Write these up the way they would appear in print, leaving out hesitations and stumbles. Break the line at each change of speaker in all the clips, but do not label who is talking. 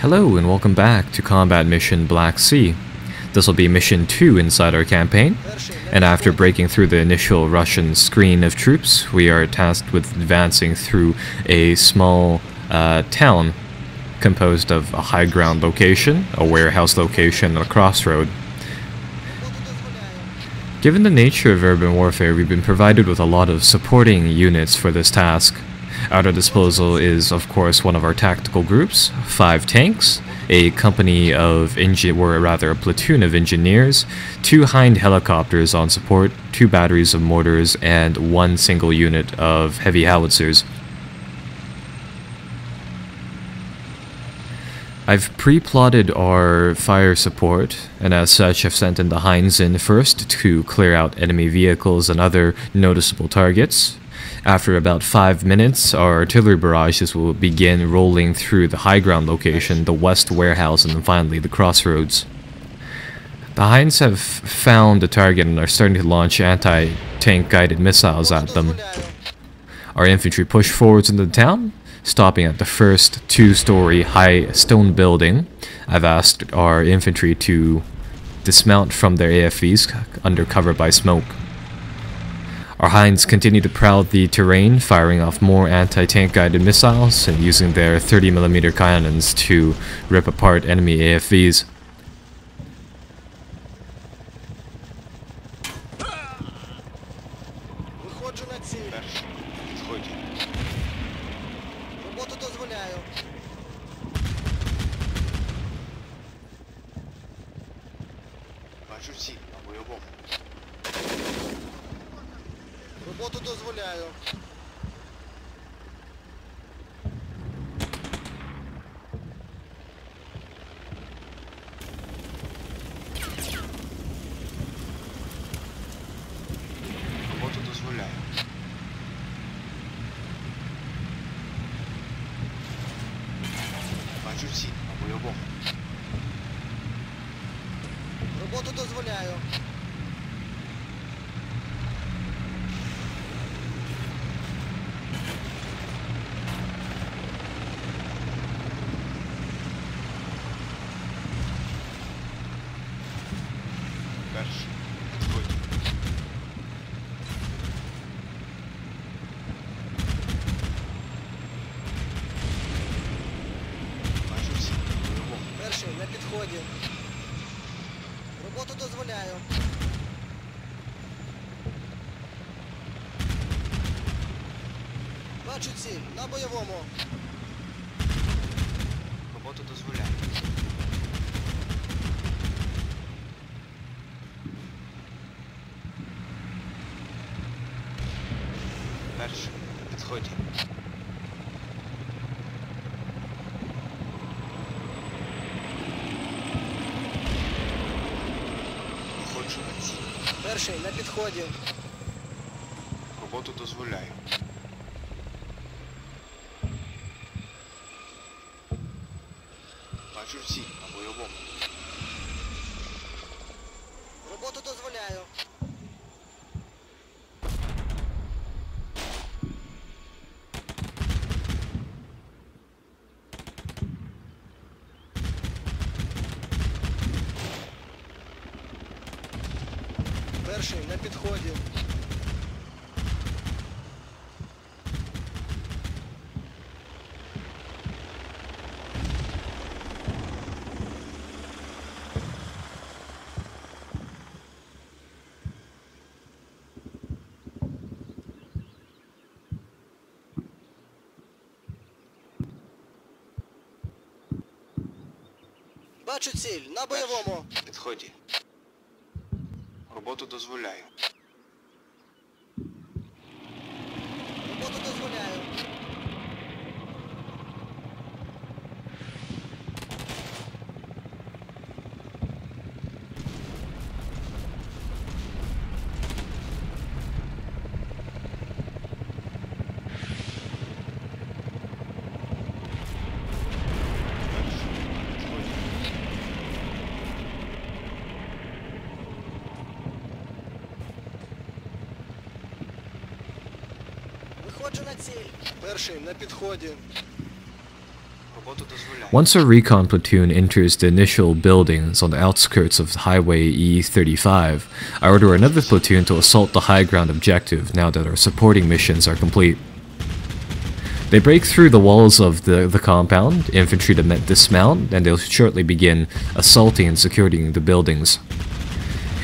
Hello and welcome back to Combat Mission Black Sea. This will be Mission 2 inside our campaign, and after breaking through the initial Russian screen of troops, we are tasked with advancing through a small town composed of a high ground location, a warehouse location, and a crossroad. Given the nature of urban warfare, we've been provided with a lot of supporting units for this task. At our disposal is, of course, one of our tactical groups, 5 tanks, a company of a platoon of engineers, 2 Hind helicopters on support, 2 batteries of mortars, and 1 single unit of heavy howitzers. I've pre-plotted our fire support, and as such I've sent in the Hinds in first to clear out enemy vehicles and other noticeable targets. After about 5 minutes, our artillery barrages will begin rolling through the high ground location, the west warehouse, and then finally the crossroads. The Hinds have found the target and are starting to launch anti-tank guided missiles at them. Our infantry push forwards into the town, stopping at the first 2-story high stone building. I've asked our infantry to dismount from their AFVs under cover by smoke. Our Hinds continue to prowl the terrain, firing off more anti-tank guided missiles and using their 30mm cannons to rip apart enemy AFVs.
Роботу дозволяю. Роботу дозволяю. Бачу ціль, по-бойовому. Роботу дозволяю. Перший на підході. Роботу дозволяю. Бачу ціль, на бойовому. Роботу дозволяю. Перший на підході. Перший на підході. Роботу дозволяю. Бачу всі на бойовому. Роботу дозволяю. Перший на підході. Бачу ціль, на бойовому. Підході. Роботу дозволяю. Роботу дозволяю. Виходжу на ціль. Перший на підході.
Once a recon platoon enters the initial buildings on the outskirts of Highway E35, I order another platoon to assault the high ground objective now that our supporting missions are complete. They break through the walls of the compound, infantry to dismount, and they'll shortly begin assaulting and securing the buildings.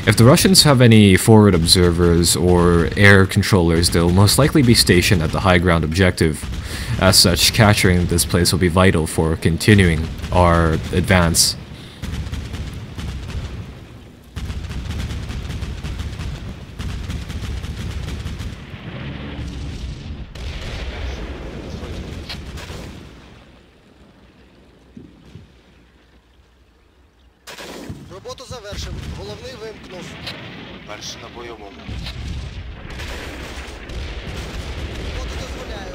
If the Russians have any forward observers or air controllers, they'll most likely be stationed at the high ground objective. As such, capturing this place will be vital for continuing our advance.
Роботу завершив. Головний вимкнув.
Перший на бойовому.
Роботу дозволяю.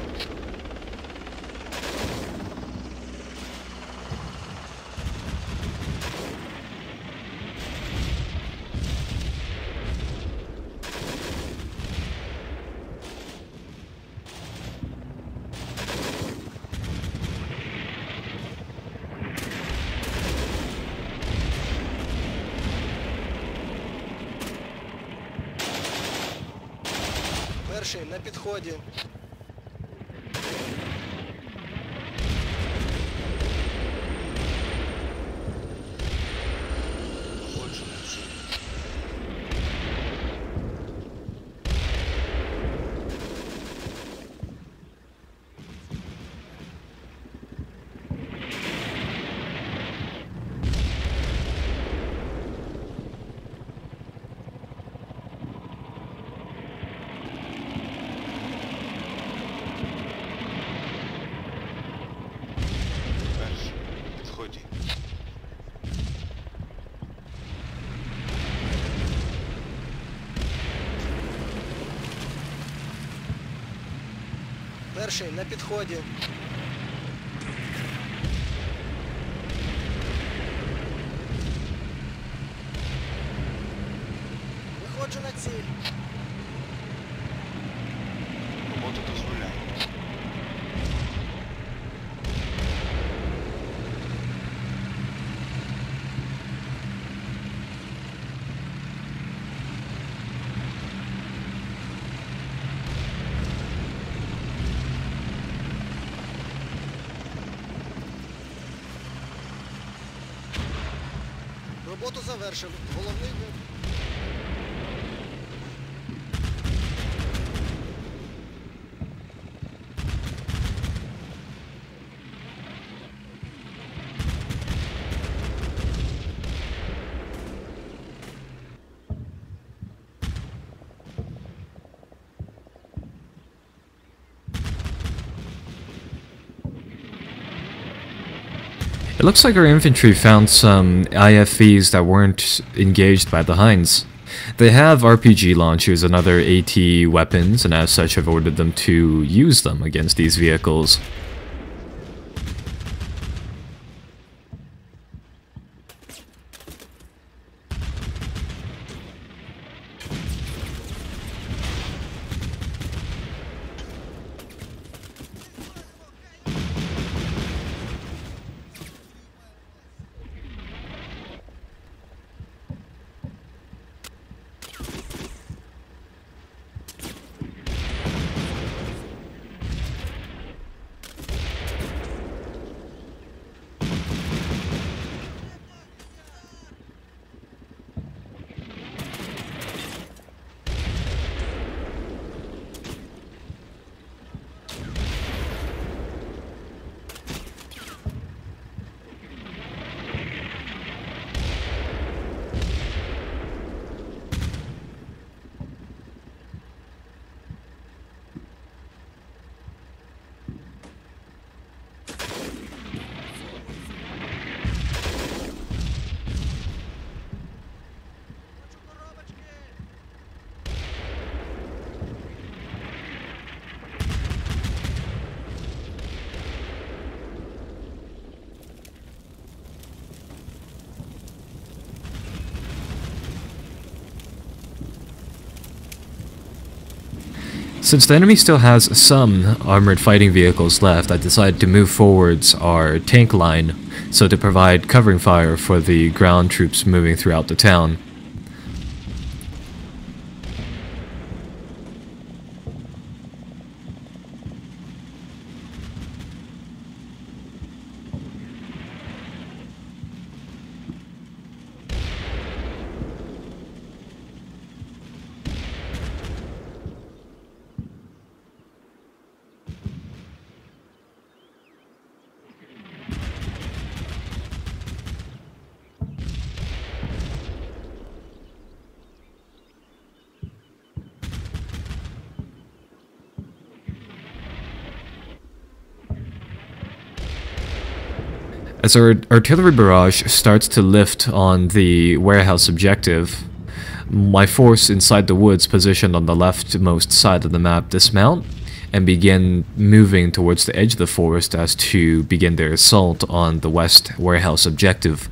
Перший на підході.
Перший на підході.
Перший на підході. Виходжу на ціль.
Роботу дозволяє.
Роботу завершив. Головний вимкнув.
It looks like our infantry found some IFVs that weren't engaged by the Hinds. They have RPG launchers and other AT weapons, and as such have ordered them to use them against these vehicles. Since the enemy still has some armored fighting vehicles left, I decided to move forwards our tank line, so to provide covering fire for the ground troops moving throughout the town. As our artillery barrage starts to lift on the warehouse objective, my force inside the woods positioned on the leftmost side of the map dismount and begin moving towards the edge of the forest as to begin their assault on the west warehouse objective.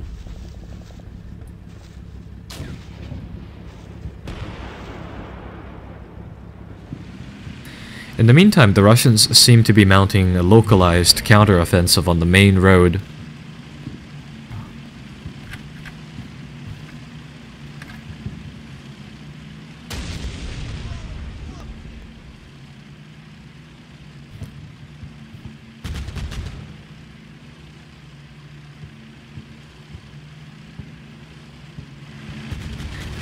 In the meantime, the Russians seem to be mounting a localized counteroffensive on the main road.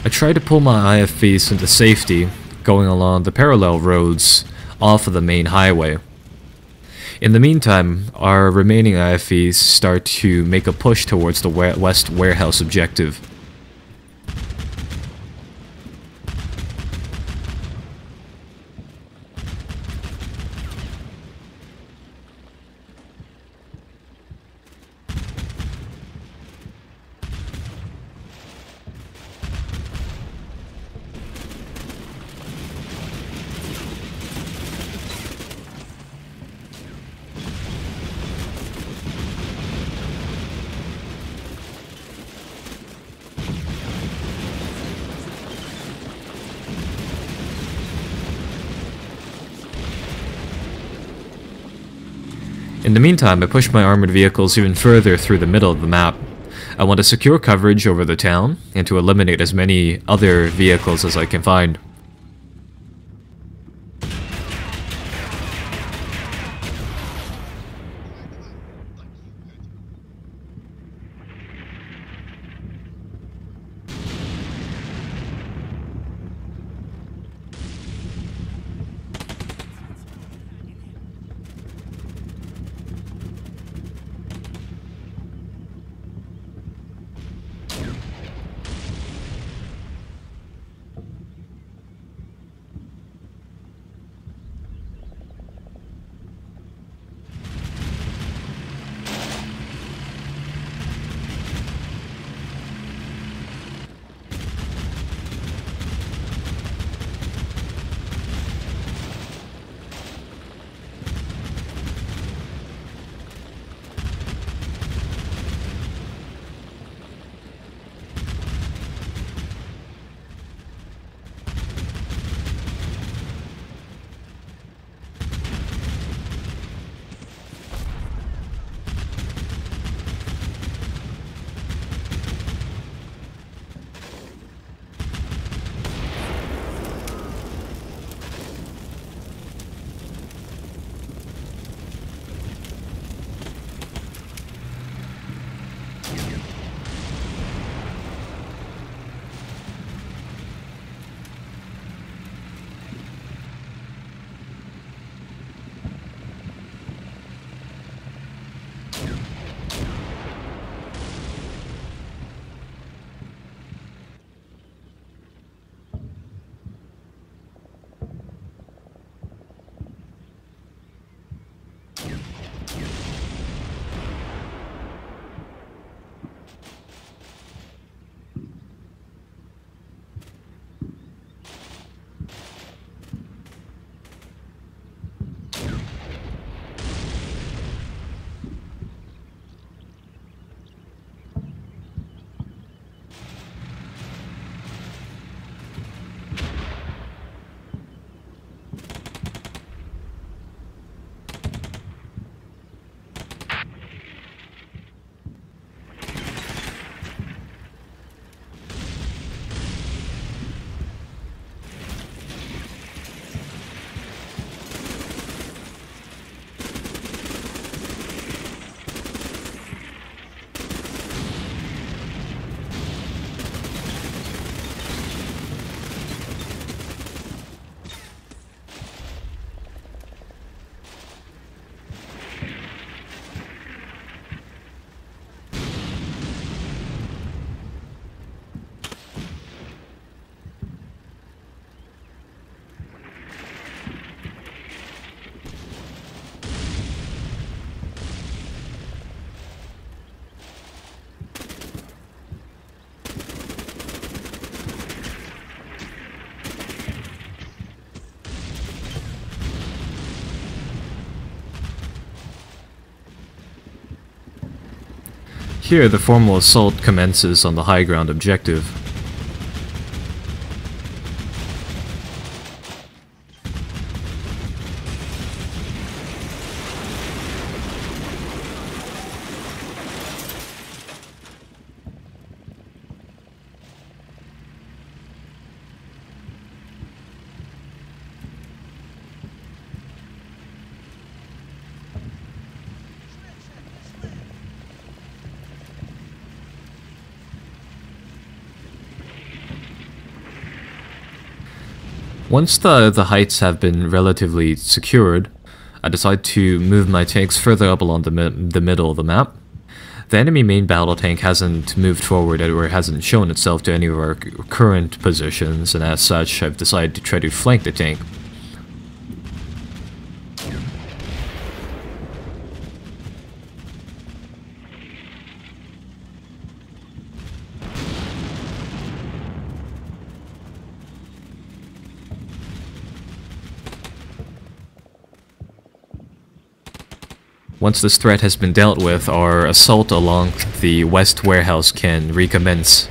I try to pull my IFVs into safety, going along the parallel roads off of the main highway. In the meantime, our remaining IFVs start to make a push towards the west warehouse objective. In the meantime, I push my armored vehicles even further through the middle of the map. I want to secure coverage over the town, and to eliminate as many other vehicles as I can find. Here, the formal assault commences on the high ground objective. Once the heights have been relatively secured, I decide to move my tanks further up along the middle of the map. The enemy main battle tank hasn't moved forward or hasn't shown itself to any of our current positions, and as such I've decided to try to flank the tank. Once this threat has been dealt with, our assault along the west warehouse can recommence.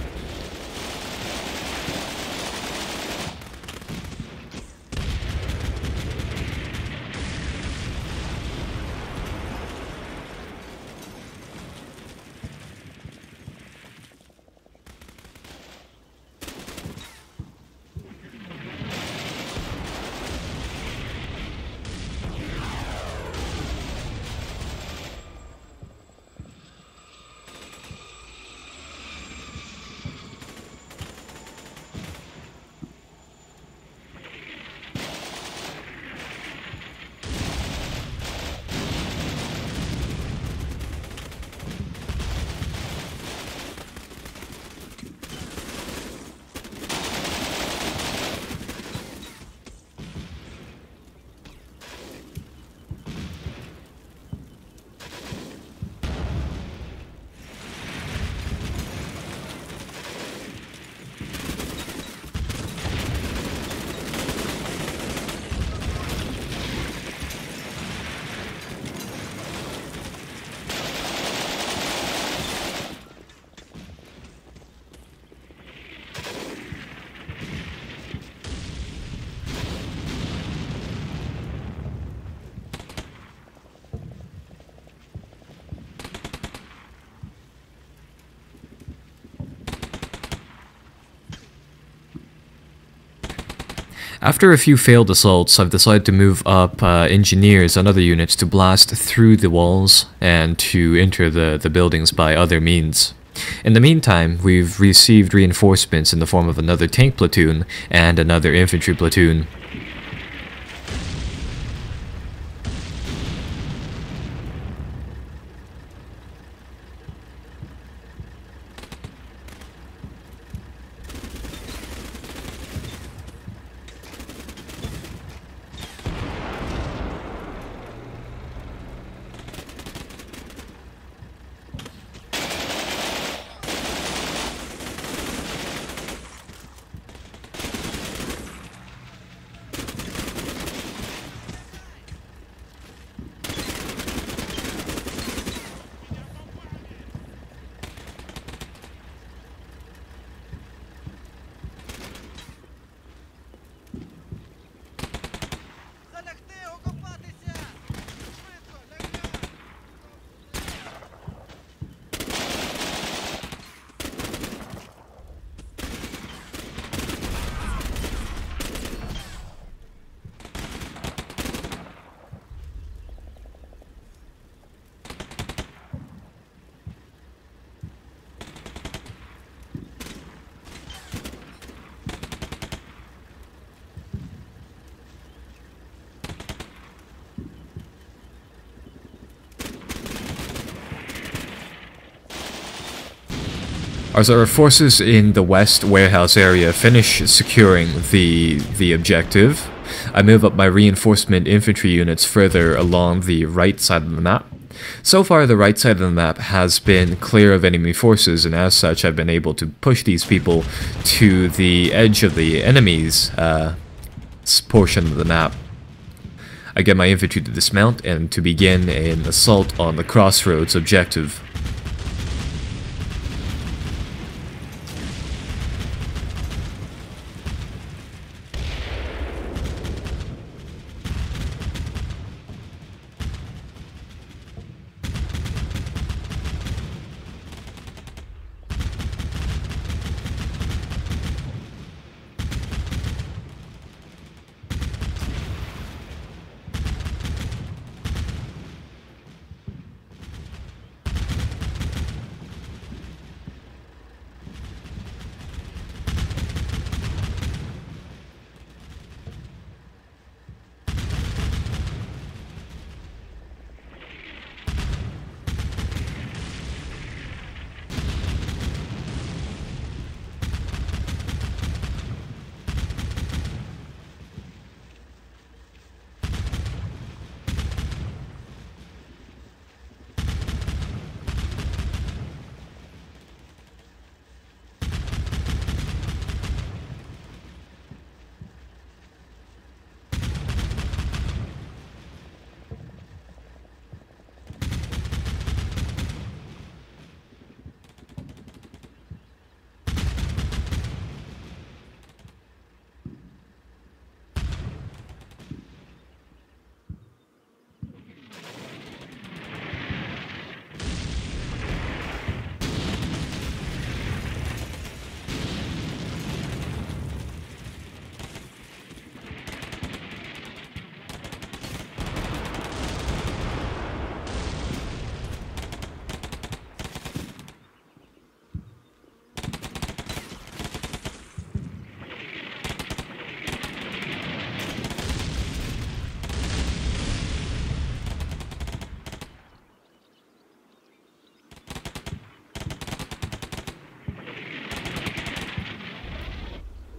After a few failed assaults, I've decided to move up engineers and other units to blast through the walls and to enter the buildings by other means. In the meantime, we've received reinforcements in the form of another tank platoon and another infantry platoon. As our forces in the west warehouse area finish securing the objective, I move up my reinforcement infantry units further along the right side of the map. So far, the right side of the map has been clear of enemy forces, and as such, I've been able to push these people to the edge of the enemy's portion of the map. I get my infantry to dismount and to begin an assault on the Crossroads objective.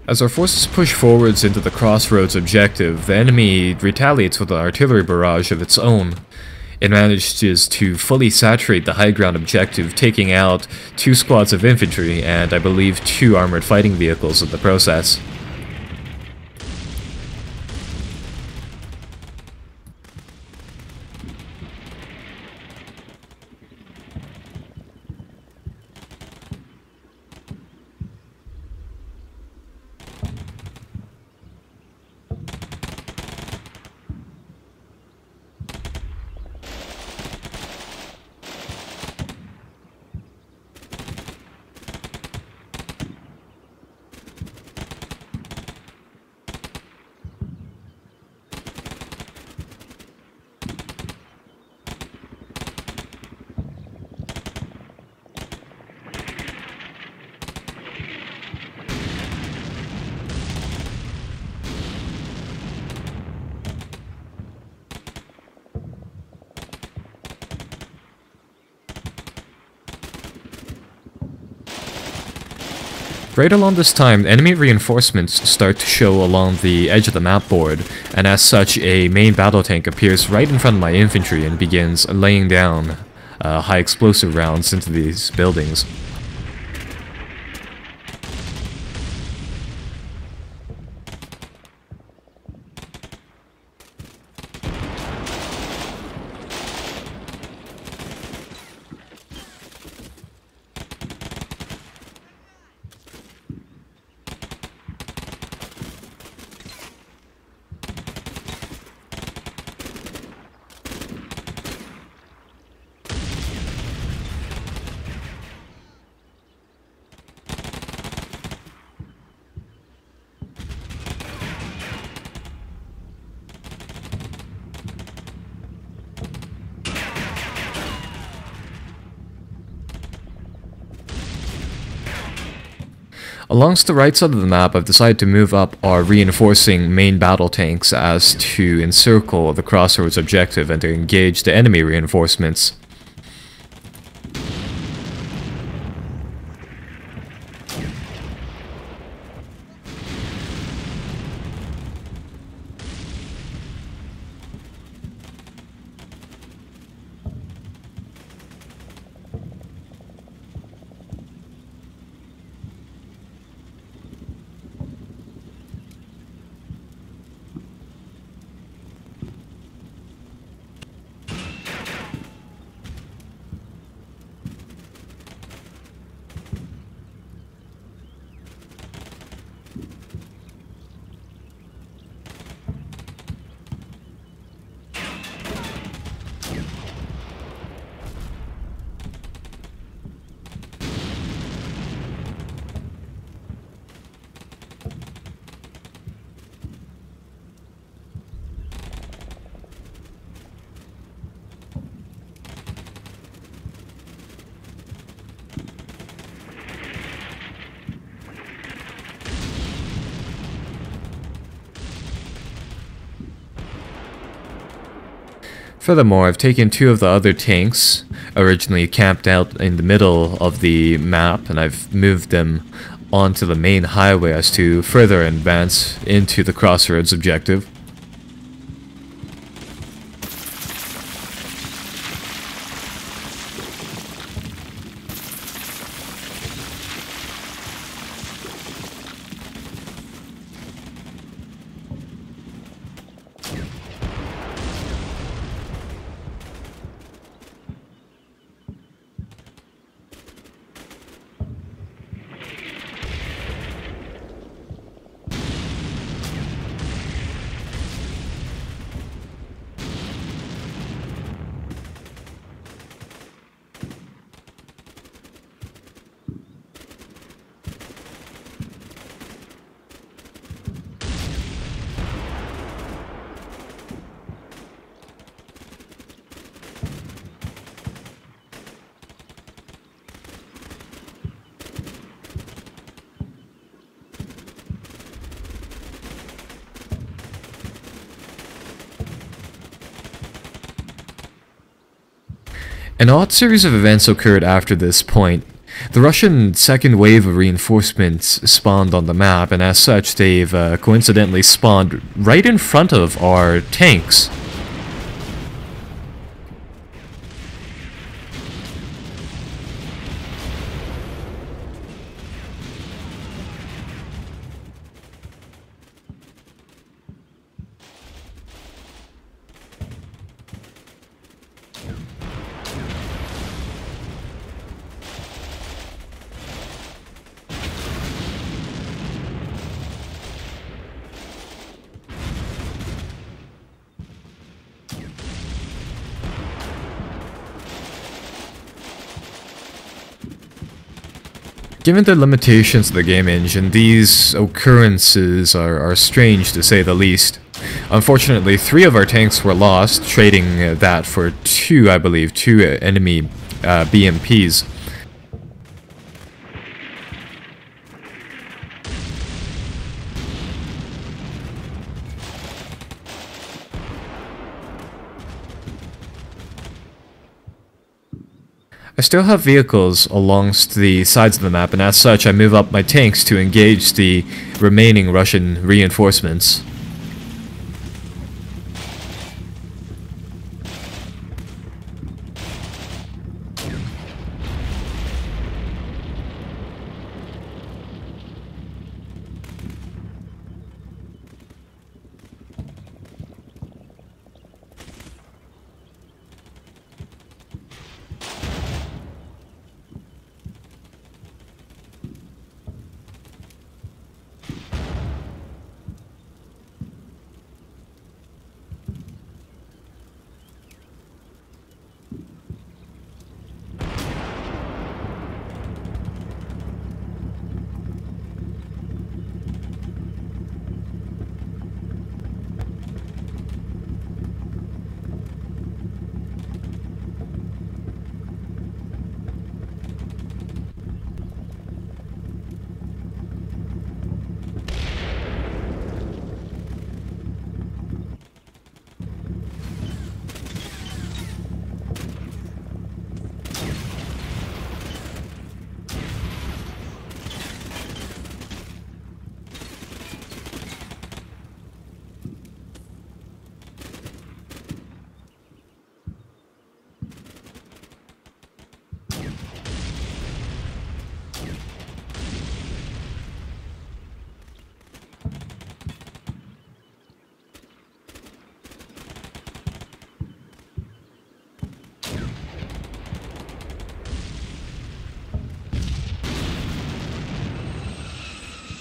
As our forces push forwards into the Crossroads objective, the enemy retaliates with an artillery barrage of its own. It manages to fully saturate the high ground objective, taking out 2 squads of infantry and, I believe, 2 armored fighting vehicles in the process. Right along this time, enemy reinforcements start to show along the edge of the map board, and as such, a main battle tank appears right in front of my infantry and begins laying down high explosive rounds into these buildings. Along the right side of the map, I've decided to move up our reinforcing main battle tanks as to encircle the Crossroads objective and to engage the enemy reinforcements. Furthermore, I've taken 2 of the other tanks, originally camped out in the middle of the map, and I've moved them onto the main highway as to further advance into the Crossroads objective. An odd series of events occurred after this point. The Russian second wave of reinforcements spawned on the map, and as such, they've coincidentally spawned right in front of our tanks. Given the limitations of the game engine, these occurrences are strange to say the least. Unfortunately, 3 of our tanks were lost, trading that for 2, I believe, 2 enemy BMPs. I still have vehicles along the sides of the map, and as such I move up my tanks to engage the remaining Russian reinforcements.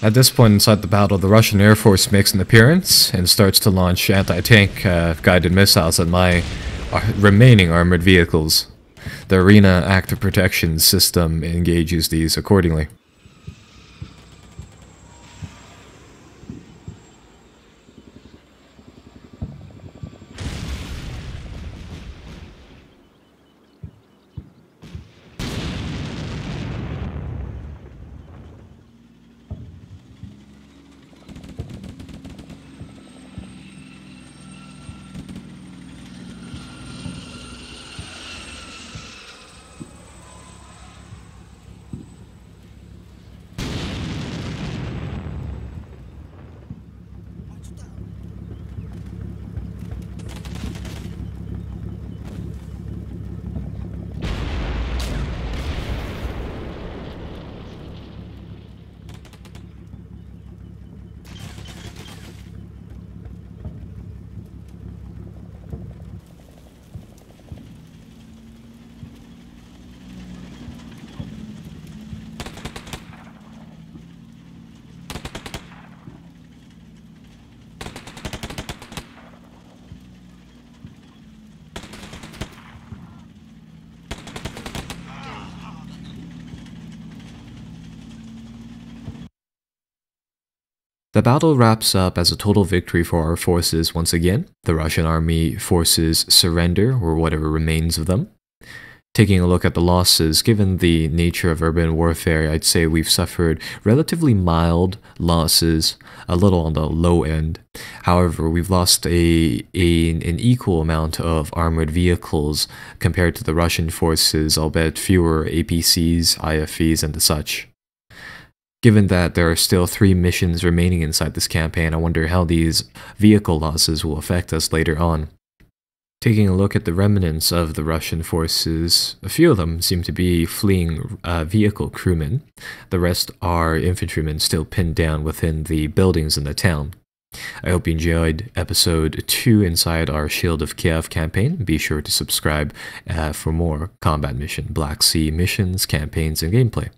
At this point inside the battle, the Russian Air Force makes an appearance and starts to launch anti-tank guided missiles at my remaining armored vehicles. The Arena Active Protection system engages these accordingly. The battle wraps up as a total victory for our forces once again. The Russian army forces surrender, or whatever remains of them. Taking a look at the losses, given the nature of urban warfare, I'd say we've suffered relatively mild losses, a little on the low end. However, we've lost an equal amount of armored vehicles compared to the Russian forces, albeit fewer APCs, IFVs, and the such. Given that there are still 3 missions remaining inside this campaign, I wonder how these vehicle losses will affect us later on. Taking a look at the remnants of the Russian forces, a few of them seem to be fleeing vehicle crewmen. The rest are infantrymen still pinned down within the buildings in the town. I hope you enjoyed episode 2 inside our Shield of Kiev campaign. Be sure to subscribe for more combat mission, Black Sea missions, campaigns, and gameplay.